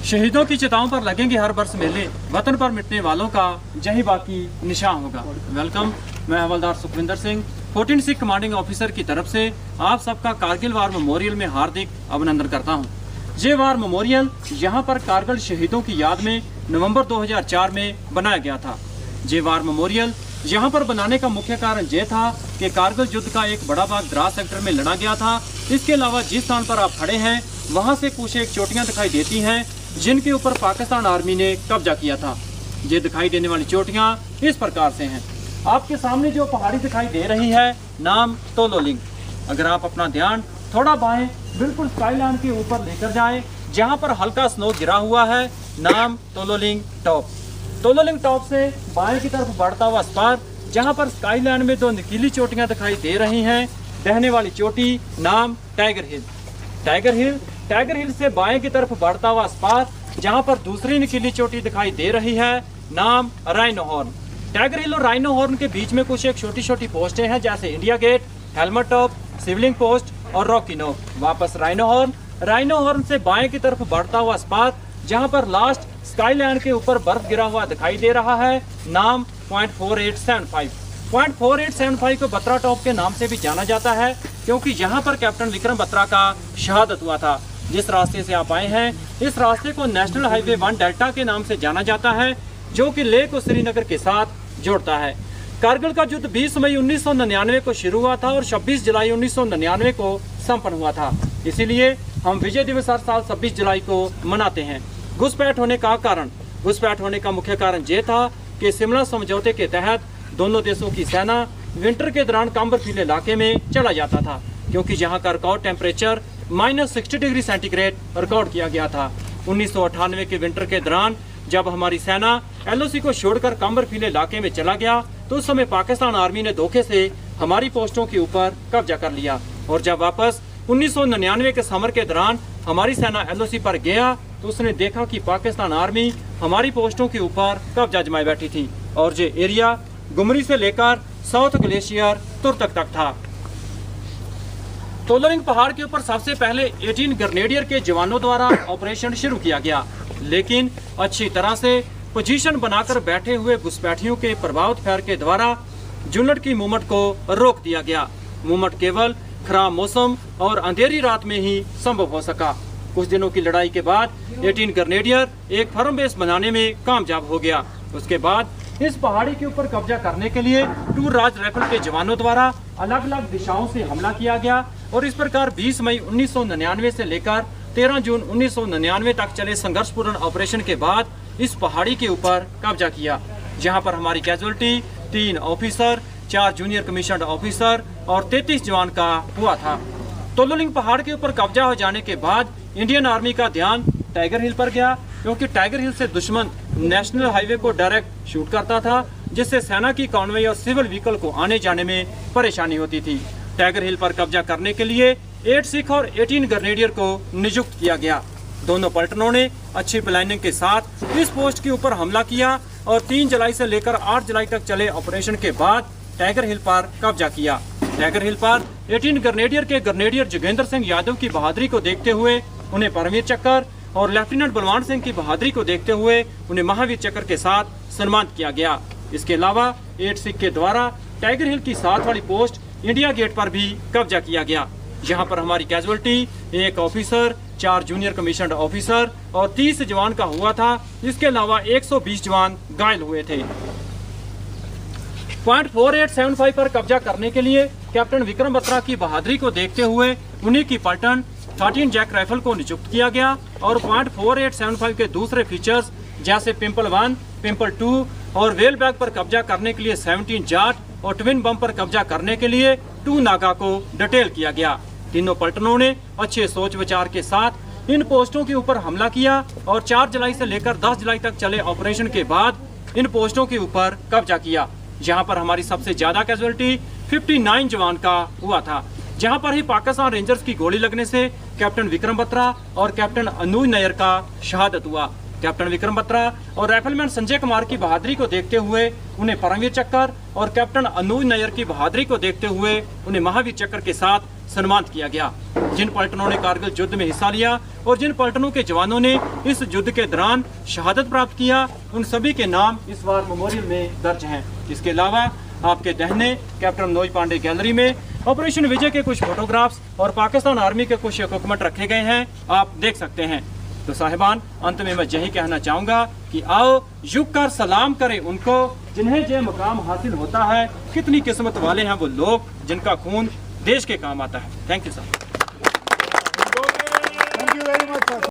शहीदों की चिताओं पर लगेंगे हर वर्ष मेले, वतन पर मिटने वालों का यही बाकी निशान होगा। वेलकम, मैं हवलदार सुखविंदर सिंह 14 सिख कमांडिंग ऑफिसर की तरफ से आप सबका कारगिल वार मेमोरियल में हार्दिक अभिनंदन करता हूं। ये वार मेमोरियल यहां पर कारगिल शहीदों की याद में नवंबर 2004 में बनाया गया था। ये वार मेमोरियल यहाँ पर बनाने का मुख्य कारण ये था कि कारगिल युद्ध का एक बड़ा भाग द्रास सेक्टर में लड़ा गया था। इसके अलावा जिस स्थान पर आप खड़े हैं वहाँ से कुछ एक चोटियाँ दिखाई देती हैं जिनके ऊपर पाकिस्तान आर्मी ने कब्जा किया था। ये दिखाई देने वाली चोटियाँ इस प्रकार से हैं। आपके सामने जो पहाड़ी दिखाई दे रही है नाम तोलोलिंग। अगर आप अपना ध्यान थोड़ा बाएं बिल्कुल स्काईलाइन के ऊपर लेकर जाएं, जहाँ पर हल्का स्नो गिरा हुआ है, नाम तोलोलिंग टॉप। तोलोलिंग टॉप से बाएं की तरफ बढ़ता हुआ स्पार, जहां पर स्काईलैंड में दो नुकीली चोटियां दिखाई दे रही हैं। दहने वाली चोटी नाम टाइगर हिल। टाइगर हिल से बाएं की तरफ बढ़ता हुआ स्पार, जहां पर दूसरी नुकीली चोटी दिखाई दे रही है, नाम राइनो हॉर्न। टाइगर हिल और राइनो हॉर्न के बीच में कुछ एक छोटी छोटी पोस्टें हैं, जैसे India Gate, helmet top, Shivling post और रॉकी नोक। वापस राइनो हॉर्न से बाएं की तरफ बढ़ता हुआ स्पार, जहां पर लास्ट स्काईलैंड के ऊपर बर्फ गिरा हुआ दिखाई दे रहा है, नाम .4875। .4875 को बत्रा टॉप के नाम से भी जाना जाता है, क्योंकि यहाँ पर कैप्टन विक्रम बत्रा का शहादत हुआ था। जिस रास्ते से आप आए हैं, इस रास्ते को नेशनल हाईवे 1 डेल्टा के नाम से जाना जाता है, जो कि लेह को श्रीनगर के साथ जोड़ता है। कारगिल का युद्ध 20 मई 1999 को शुरू हुआ था और 26 जुलाई 1999 को संपन्न हुआ था। इसीलिए हम विजय दिवस हर साल 26 जुलाई को मनाते हैं। घुसपैठ होने का मुख्य कारण ये था कि शिमला समझौते के तहत दोनों देशों की सेना विंटर के दौरान काम्बरफील इलाके में चला जाता था, क्योंकि यहाँ का record temperature -60 degree centigrade record किया गया था। 1998 के विंटर के दौरान जब हमारी सेना LOC को छोड़कर काम्बरफील इलाके में चला गया, तो उस समय पाकिस्तान आर्मी ने धोखे से हमारी पोस्टों के ऊपर कब्जा कर लिया। और जब वापस 1999 के समर के दौरान हमारी सेना LOC पर गया, तो उसने देखा कि पाकिस्तान आर्मी हमारी पोस्टों के ऊपर कब्जा जमाए बैठी थी और ये एरिया गुमरी से लेकर साउथ ग्लेशियर तुर्तक तक था। तोलोलिंग पहाड़ के ऊपर सबसे पहले 18 ग्रेनेडियर के जवानों द्वारा ऑपरेशन शुरू किया गया, लेकिन अच्छी तरह से पोजीशन बनाकर बैठे हुए घुसपैठियों के प्रभावित फायर के द्वारा यूनिट की मूवमेंट को रोक दिया गया। मूवमेंट केवल खराब मौसम और अंधेरी रात में ही संभव हो सका। कुछ दिनों की लड़ाई के बाद 18 ग्रेनेडियर एक फर्म बेस बनाने में कामयाब हो गया। उसके बाद इस पहाड़ी के ऊपर कब्जा करने के लिए 2 राज राइफल के जवानों द्वारा अलग अलग दिशाओं से हमला किया गया और इस प्रकार 20 मई 1999 से लेकर 13 जून 1999 तक चले संघर्षपूर्ण ऑपरेशन के बाद इस पहाड़ी के ऊपर कब्जा किया, जहां पर हमारी casualty 3 officer, 4 junior commissioned officer और 33 जवान का हुआ था। तोलोलिंग पहाड़ के ऊपर कब्जा हो जाने के बाद इंडियन आर्मी का ध्यान टाइगर हिल पर गया, क्योंकि टाइगर हिल से दुश्मन नेशनल हाईवे को डायरेक्ट शूट करता था, जिससे सेना की कॉन्वॉय और सिविल व्हीकल को आने जाने में परेशानी होती थी। टाइगर हिल पर कब्जा करने के लिए 8 सिख और 18 ग्रेनेडियर को नियुक्त किया गया। दोनों पलटनों ने अच्छी प्लानिंग के साथ इस पोस्ट के ऊपर हमला किया और 3 जुलाई से लेकर 8 जुलाई तक चले ऑपरेशन के बाद टाइगर हिल पर कब्जा किया। टाइगर हिल पर 18 ग्रेनेडियर के ग्रेनेडियर जोगेंद्र सिंह यादव की बहादुरी को देखते हुए उन्हें परमवीर चक्र और लेफ्टिनेंट बलवान सिंह की बहादुरी को देखते हुए उन्हें महावीर चक्र के साथ सम्मानित किया गया। इसके अलावा 8 सिख के द्वारा टाइगर हिल की साथ वाली पोस्ट इंडिया गेट पर भी कब्जा किया गया, जहां पर हमारी casualty 1 officer, 4 junior commissioned officer और 30 जवान का हुआ था। इसके अलावा 120 जवान घायल हुए थे। .4875 पर कब्जा करने के लिए कैप्टन विक्रम बत्रा की बहादुरी को देखते हुए उन्हीं की पलटन 13 जैक राइफल को नियुक्त किया गया और .4875 के दूसरे फीचर्स जैसे पिंपल 1, पिंपल 2 और वेल बैग पर कब्जा करने के लिए 17 जाट और ट्विन बम पर कब्जा करने के लिए 2 नागा को डिटेल किया गया। तीनों पलटनों ने अच्छे सोच विचार के साथ इन पोस्टों के ऊपर हमला किया और 4 जुलाई से लेकर 10 जुलाई तक चले ऑपरेशन के बाद इन पोस्टों के ऊपर कब्जा किया, जहां पर हमारी सबसे ज्यादा कैजुअलिटी 59 जवान का हुआ था। जहां पर ही पाकिस्तान रेंजर्स की गोली लगने से कैप्टन विक्रम बत्रा और कैप्टन अनुज नायर का शहादत हुआ। कैप्टन विक्रम बत्रा और राइफलमैन संजय कुमार की बहादुरी को देखते हुए उन्हें परमवीर चक्र और कैप्टन अनुज नायर की बहादुरी को देखते हुए उन्हें महावीर चक्र के साथ सम्मानित किया गया। जिन पलटनों ने कारगिल युद्ध में हिस्सा लिया और जिन पलटनों के जवानों ने इस युद्ध के दौरान शहादत प्राप्त किया, उन सभी के नाम इस वार मेमोरियल में दर्ज हैं। इसके अलावा आपके दाहिने कैप्टन मनोज पांडे गैलरी में ऑपरेशन विजय के कुछ फोटोग्राफ्स और पाकिस्तान आर्मी के कुछ इक्विपमेंट रखे गए हैं, आप देख सकते हैं। तो साहिबान, अंत में मैं यही कहना चाहूँगा कि आओ झुक कर सलाम करें उनको जिन्हें ये मुकाम हासिल होता है। कितनी किस्मत वाले हैं वो लोग जिनका खून देश के काम आता है। Thank you sir.